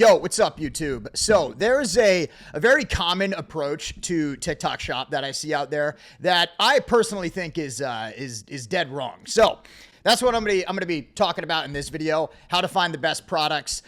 Yo, what's up, YouTube? So there's a very common approach to TikTok Shop that I see out there that I personally think is dead wrong. So that's what I'm gonna be talking about in this video: how to find the best products,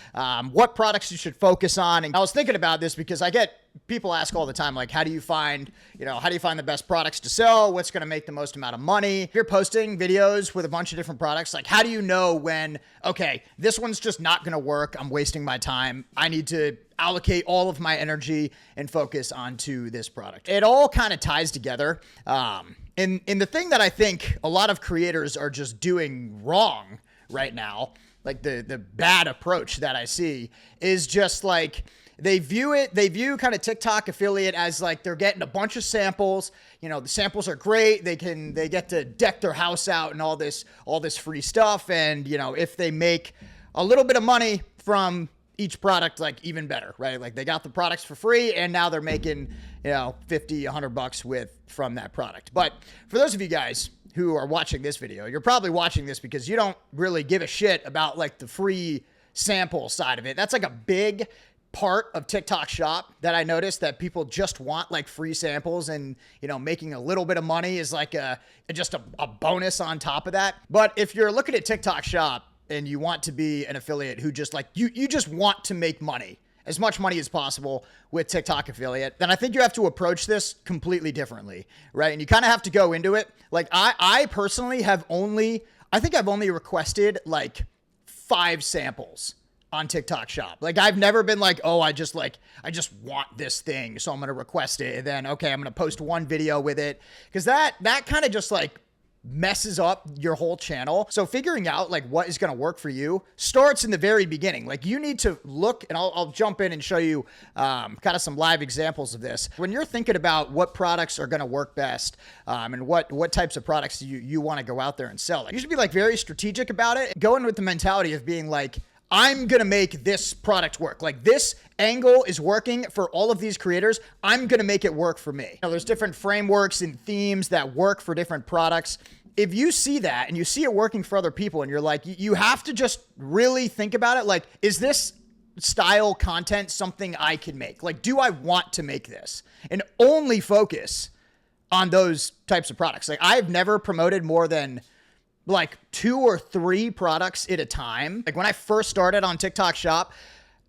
what products you should focus on. And I was thinking about this because I get people ask all the time, like, how do you find the best products to sell? What's going to make the most amount of money? If you're posting videos with a bunch of different products, like, how do you know when, okay, this one's just not going to work? I'm wasting my time. I need to allocate all of my energy and focus onto this product. It all kind of ties together. In the thing that I think a lot of creators are just doing wrong right now, like the bad approach that I see is just like, they view kind of TikTok affiliate as like they're getting a bunch of samples. You know, the samples are great. They get to deck their house out and all this free stuff. And, you know, if they make a little bit of money from each product, like, even better, right? Like, they got the products for free and now they're making, you know, 50, $100 from that product. But for those of you guys who are watching this video, you're probably watching this because you don't really give a shit about like the free sample side of it. That's like a big part of TikTok Shop that I noticed, that people just want like free samples, and, you know, making a little bit of money is like just a bonus on top of that. But if you're looking at TikTok Shop and you want to be an affiliate who just like, you just want to make money, as much money as possible with TikTok affiliate, then I think you have to approach this completely differently, right? And you kind of have to go into it. Like, I personally I've only requested like 5 samples on TikTok Shop. Like, I've never been like, oh, I just want this thing, so I'm going to request it. And then, okay, I'm going to post one video with it. Cause that kind of just like messes up your whole channel. So figuring out like what is going to work for you starts in the very beginning. Like, you need to look, and I'll jump in and show you kind of some live examples of this. When you're thinking about what products are going to work best, and what types of products you want to go out there and sell, like, you should be like very strategic about it. Go in with the mentality of being like, I'm going to make this product work. Like, this angle is working for all of these creators. I'm going to make it work for me. You know, there's different frameworks and themes that work for different products. If you see that and you see it working for other people, and you're like, you have to just really think about it. Like, is this style content something I can make? Like, do I want to make this? And only focus on those types of products. Like, I've never promoted more than like 2 or 3 products at a time. Like, when I first started on TikTok Shop,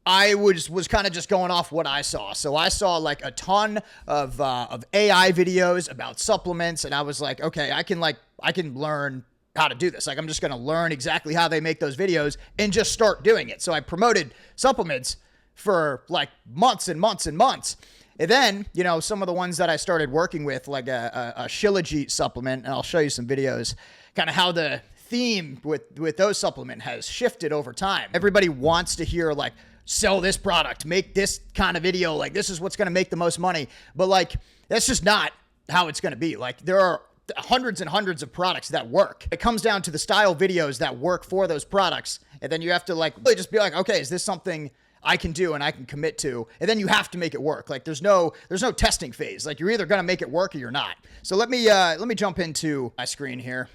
I was kind of just going off what I saw. So I saw like a ton of AI videos about supplements, and I was like, okay, I can learn how to do this. Like, I'm just going to learn exactly how they make those videos and just start doing it. So I promoted supplements for like months and months and months. And then, you know, some of the ones that I started working with, like a Shilajit supplement, and I'll show you some videos, kind of how the theme with those supplement has shifted over time. Everybody wants to hear like, sell this product, make this kind of video, like, this is what's going to make the most money. But like, that's just not how it's going to be. Like, there are hundreds and hundreds of products that work. It comes down to the style videos that work for those products. And then you have to like really just be like, okay, is this something I can do and I can commit to? And then you have to make it work. Like, there's no testing phase. Like, you're either going to make it work or you're not. So let me jump into my screen here.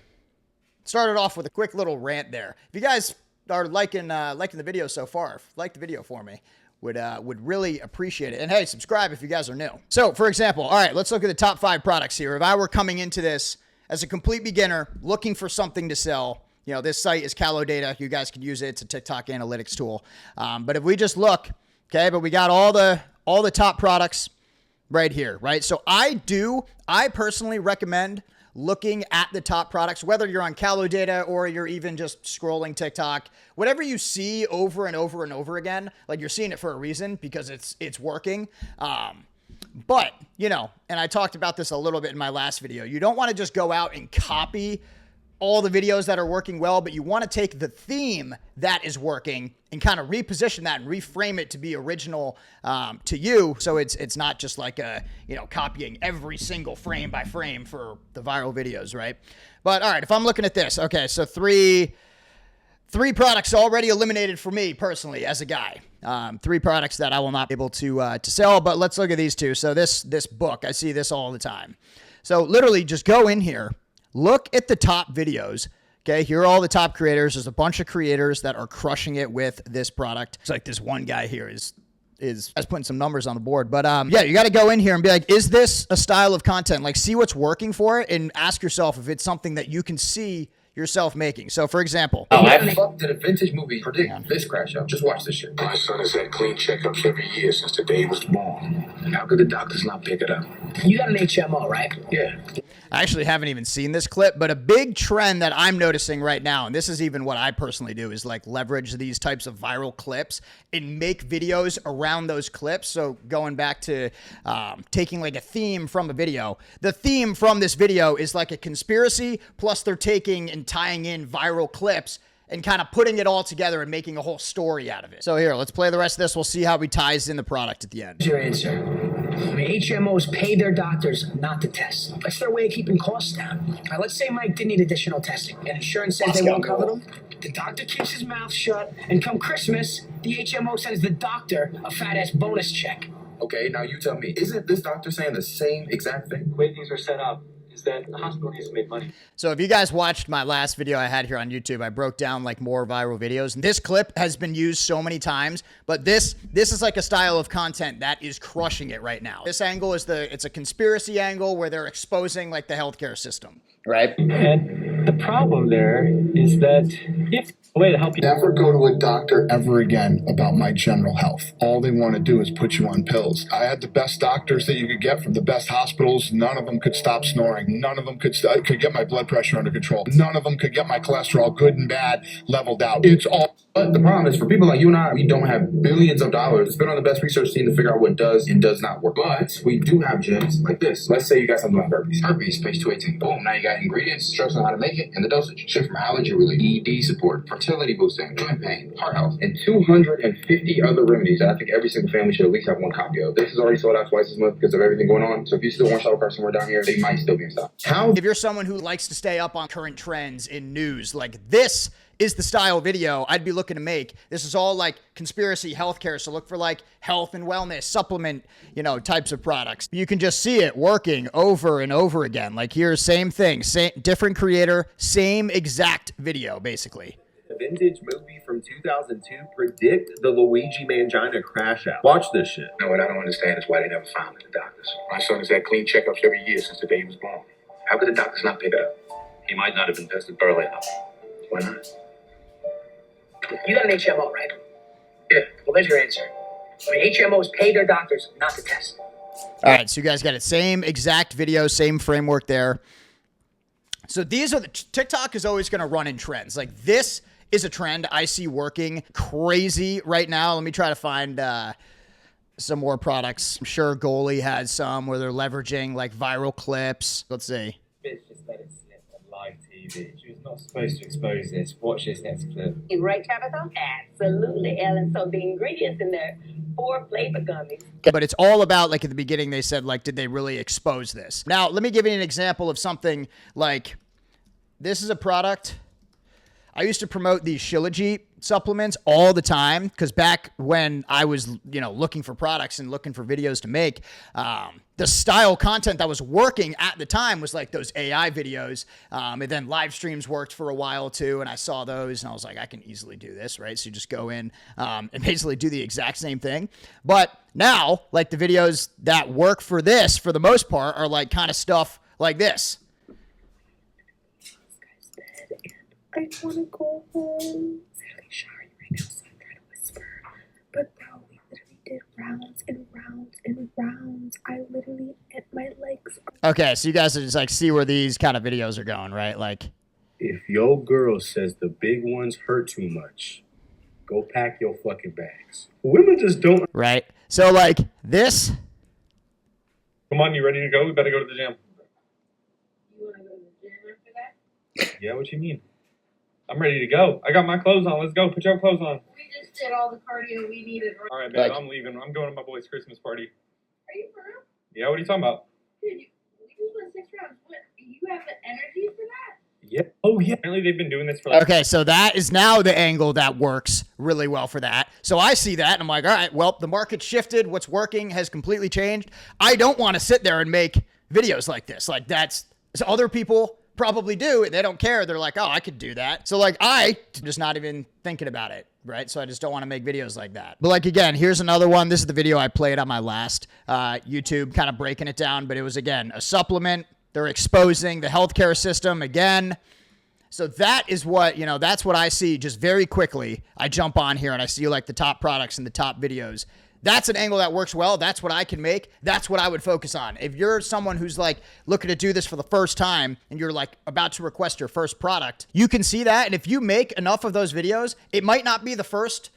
Started off with a quick little rant there. If you guys are liking the video so far, like the video for me, would really appreciate it. And hey, subscribe if you guys are new. So for example, all right, let's look at the top 5 products here. If I were coming into this as a complete beginner, looking for something to sell, you know, this site is Calodata. You guys can use it. It's a TikTok analytics tool. But if we just look, okay, but we got all the top products right here, right? So I personally recommend looking at the top products, whether you're on Calodata or you're even just scrolling TikTok, whatever you see over and over and over again, like, you're seeing it for a reason, because it's working. But, you know, and I talked about this a little bit in my last video, you don't want to just go out and copy all the videos that are working well, but you want to take the theme that is working and kind of reposition that and reframe it to be original to you. So it's not just like copying every single frame by frame for the viral videos, right? But all right, if I'm looking at this, okay, so three products already eliminated for me personally as a guy. 3 products that I will not be able to sell, but let's look at these 2. So this book, I see this all the time. So literally just go in here, look at the top videos, Okay, here are all the top creators. There's a bunch of creators that are crushing it with this product. It's like this one guy here is putting some numbers on the board. But yeah, you got to go in here and be like, is this a style of content? Like, see what's working for it and ask yourself if it's something that you can see yourself making. So, for example, I fuck did a vintage movie predict this crash out. Just watch this shit. My son has had clean checkups every year since the day he was born. How could the doctors not pick it up? You got an HMO, right? Yeah. I actually haven't even seen this clip, but a big trend that I'm noticing right now, and this is even what I personally do, is like leverage these types of viral clips and make videos around those clips. So going back to taking like a theme from a video, the theme from this video is like a conspiracy, plus they're taking and tying in viral clips and kind of putting it all together and making a whole story out of it. So here, let's play the rest of this. We'll see how he ties in the product at the end. Your answer. I mean, HMOs pay their doctors not to test. That's their way of keeping costs down. Now, let's say Mike did need additional testing, and insurance says they won't cover them. The doctor keeps his mouth shut, and come Christmas, the HMO sends the doctor a fat-ass bonus check. Okay, now you tell me, isn't this doctor saying the same exact thing? The way things are set up is that the hospital needs to make money. So if you guys watched my last video I had here on YouTube, I broke down like more viral videos. And this clip has been used so many times, but this is like a style of content that is crushing it right now. This angle is it's a conspiracy angle where they're exposing like the healthcare system. Right? And the problem there is that if a way to help you Never go to a doctor ever again about my general health. All they want to do is put you on pills. I had the best doctors that you could get from the best hospitals. None of them could stop snoring. None of them could get my blood pressure under control. None of them could get my cholesterol, good and bad, leveled out. It's all. But the problem is, for people like you and I, we don't have billions of dollars to spend on the best research team to figure out what does and does not work. But we do have gems like this. Let's say you got something like herpes. Herpes, page 218. Boom, now you got ingredients, instructions on how to make it, and the dosage. Shit from allergy relief, ED support, fertility boosting, joint pain, heart health, and 250 other remedies that I think every single family should at least have one copy of. This is already sold out twice this month because of everything going on. So if you still want shuttle car somewhere down here, they might still be in stock. If you're someone who likes to stay up on current trends in news, like this is the style video I'd be looking to make. This is all like conspiracy healthcare. So look for like health and wellness supplement, types of products. You can just see it working over and over again. Like here's same thing, same different creator, same exact video, basically. A vintage movie from 2002 predict the Luigi Mangina crash out. Watch this shit. No, what I don't understand is why they never found it, the doctors. My son has had clean checkups every year since the day he was born. How could the doctors not pick it up? He might not have been tested thoroughly enough. Why not? You got an HMO, right? Yeah. Well, there's your answer. I mean, HMOs pay their doctors not to test. All right, so you guys got it. Same exact video, same framework there. So these are TikTok is always going to run in trends. Like this is a trend I see working crazy right now. Let me try to find some more products. I'm sure Goalie has some where they're leveraging like viral clips. Let's see. bitch just let it slip on live TV. She was not supposed to expose this. Watch this next clip. Right, Tabitha? Absolutely, Ellen. So the ingredients in there, 4 flavor gummies. But it's all about, like, at the beginning, they said, like, did they really expose this? Now, let me give you an example of something like this is a product. I used to promote these Shilajit supplements all the time because back when I was, looking for products and looking for videos to make, the style content that was working at the time was like those AI videos. And then live streams worked for a while too. And I saw those and I was like, I can easily do this, right? So you just go in and basically do the exact same thing. But now, like the videos that work for this, for the most part, are like kind of stuff like this. I want to go home. It's literally showering right now, so I'm trying to whisper. But bro, we literally did rounds and rounds and rounds. I literally, my legs. Okay, so you guys are just like see where these kind of videos are going, right? Like, if your girl says the big ones hurt too much, go pack your fucking bags. Women just don't. Right. So like this. Come on, you ready to go? We better go to the gym. You want to go to the gym after that? Yeah, what you mean? I'm ready to go. I got my clothes on. Let's go. Put your clothes on. We just did all the cardio we needed. All right, babe. I'm leaving. I'm going to my boy's Christmas party. Are you for real? Yeah, what are you talking about? Dude, we just went 6 rounds. What? You have the energy for that? Yeah. Oh, yeah. Apparently they've been doing this for like... Okay, so that is now the angle that works really well for that. So I see that and I'm like, all right, well, the market shifted. What's working has completely changed. I don't want to sit there and make videos like this. Like so other people probably do. They don't care. They're like, oh, I could do that. So like I'm just not even thinking about it, right? So I just don't want to make videos like that. But like, again, here's another one. This is the video I played on my last YouTube, kind of breaking it down. But it was, again, a supplement. They're exposing the healthcare system again. So that is what, that's what I see just very quickly. I jump on here and I see like the top products and the top videos. That's an angle that works well. That's what I can make. That's what I would focus on. If you're someone who's like looking to do this for the first time and you're like about to request your first product, you can see that. And if you make enough of those videos, it might not be the first,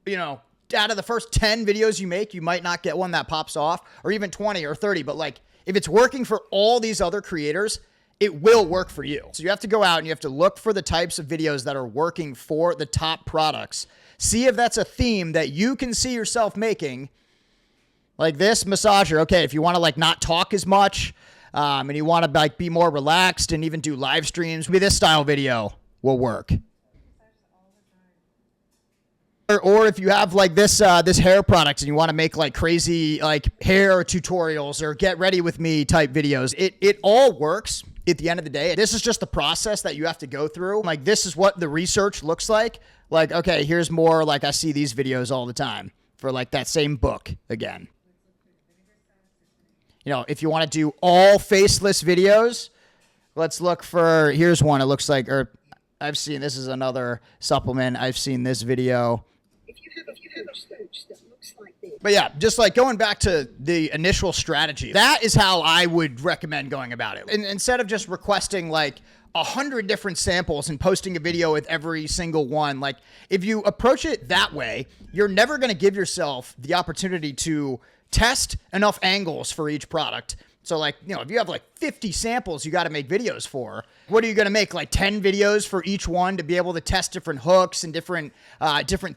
out of the first 10 videos you make, you might not get one that pops off, or even 20 or 30. But like, if it's working for all these other creators, it will work for you. So you have to go out and you have to look for the types of videos that are working for the top products. See if that's a theme that you can see yourself making. Like this massager. Okay, if you want to like not talk as much, and you want to like be more relaxed and even do live streams, maybe this style video will work. Or if you have like this hair product and you want to make like crazy like hair tutorials or get ready with me type videos, it all works at the end of the day. This is just the process that you have to go through. Like, this is what the research looks like. Like, okay, here's more, like I see these videos all the time for like that same book again. If you want to do all faceless videos, let's look for, here's one. It looks like, or I've seen, this is another supplement. I've seen this video. If you have a search that looks like this. But yeah, just like going back to the initial strategy, that is how I would recommend going about it. And instead of just requesting like 100 different samples and posting a video with every single one, like if you approach it that way, you're never going to give yourself the opportunity to test enough angles for each product. So like, if you have like 50 samples you got to make videos for, what are you going to make, like 10 videos for each one to be able to test different hooks and different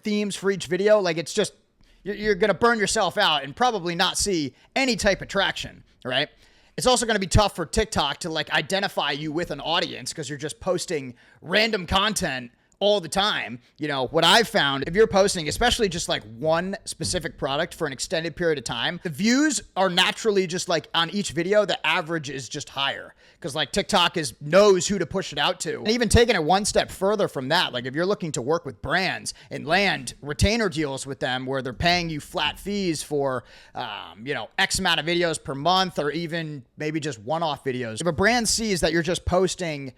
themes for each video? Like, it's just, you're going to burn yourself out and probably not see any type of traction, right? It's also going to be tough for TikTok to like identify you with an audience because you're just posting random content all the time. What I've found, if you're posting, especially just like one specific product for an extended period of time, the views are naturally just like on each video, the average is just higher because like TikTok knows who to push it out to. And even taking it one step further from that, like if you're looking to work with brands and land retainer deals with them where they're paying you flat fees for, X amount of videos per month, or even maybe just one-off videos. If a brand sees that you're just posting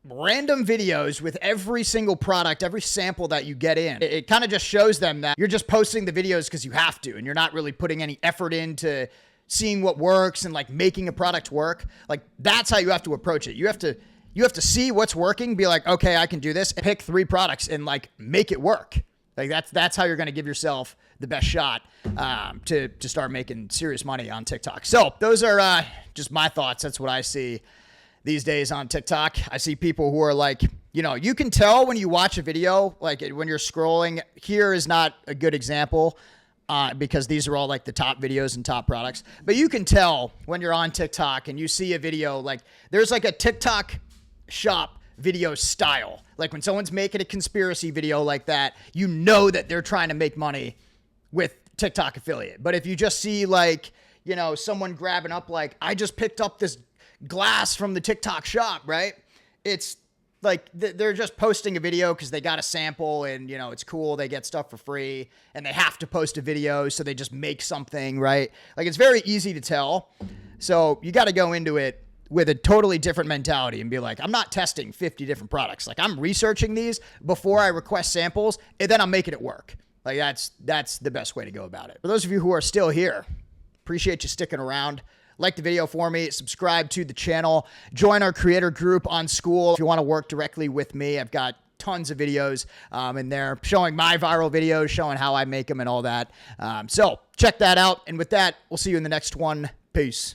random videos with every single product, every sample that you get in, it kind of just shows them that you're just posting the videos because you have to, and you're not really putting any effort into seeing what works and like making a product work. Like, that's how you have to approach it. You have to see what's working, be like, okay, I can do this, pick 3 products and like make it work. Like that's how you're going to give yourself the best shot to start making serious money on TikTok. So those are just my thoughts. That's what I see these days on TikTok. I see people who are like, you can tell when you watch a video, like when you're scrolling. Here is not a good example because these are all like the top videos and top products. But you can tell when you're on TikTok and you see a video, like there's like a TikTok shop video style. Like when someone's making a conspiracy video like that, that they're trying to make money with TikTok affiliate. But if you just see like, someone grabbing up, like, I just picked up this glass from the TikTok shop, right? It's like they're just posting a video because they got a sample and, it's cool. They get stuff for free and they have to post a video. So they just make something, right? Like, it's very easy to tell. So you got to go into it with a totally different mentality and be like, I'm not testing 50 different products. Like, I'm researching these before I request samples and then I'm making it work. Like, that's the best way to go about it. For those of you who are still here, appreciate you sticking around. Like the video for me, subscribe to the channel, join our creator group on School. If you want to work directly with me, I've got tons of videos in there showing my viral videos, showing how I make them and all that. So check that out. And with that, we'll see you in the next one. Peace.